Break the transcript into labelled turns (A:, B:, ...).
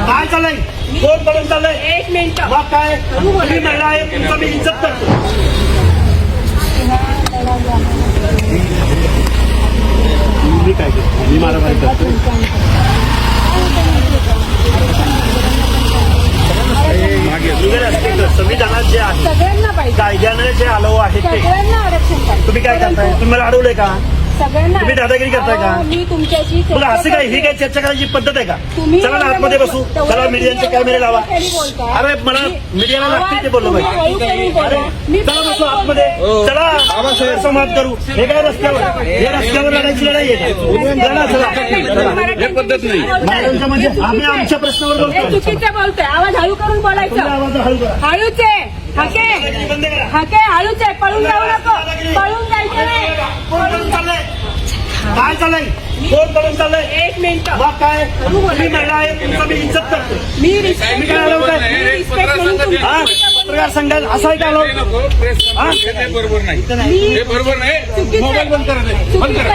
A: काय चाललंय? कोण पडून चाललंय?
B: एक मिनिट.
A: मग काय तुम्ही महिला आहे, तुमचा मी इज्जत करतो. मी काय करतो? मी मारामारी करतो. संविधानात जे आहे,
B: सगळ्यांना पाहिजे,
A: कायद्याने जे आलो आहे ते
B: सगळ्यांना आरक्षण पाहिजे.
A: तुम्ही काय करताय? तुम्ही मला अडवलंय का?
B: सगळ्यांना.
A: तुम्ही दादागिरी करताय का?
B: मी तुमच्याशी
A: तुला असं काय ही काय चर्चा करायची पद्धत आहे का?
B: तुम्ही
A: चला ना आतमध्ये बसू. चला मीडियाचे कॅमेरे लावा. अरे मला मीडियाला लागते ते बोललो पाहिजे. अरे चला बसू आतमध्ये. चला संवाद करू. हे काय रस्त्यावर, हे रस्त्यावर लढायची लढाई आहे. चला चला.
C: हे पद्धत नाही.
A: महाराजांच्या म्हणजे आम्ही आमच्या प्रश्नावर बोलतो.
B: चुकीचं बोलतोय. आवाज हळू करून बोलायचं.
A: आवाज हळू करा.
B: हळूच आहे. हाके
A: बंद करा.
B: हाके हळूच आहे. पळून जाऊ नको. पळून जायचं नाही.
A: कोण पळून चाललंय? काय चाललंय? कोण पळून चाललंय?
B: एक मिनिट.
A: मग काय तुम्ही महिला आहे, तुमचा मी इज्जत करतो.
B: मी
A: तुम्ही काय अडवताय?
B: रिस्पेक्ट म्हणून
A: हा पत्रकार संघात असं आहे का?
C: बरोबर नाही. हे बरोबर नाही. मोबाईल बंद करा. बंद करा.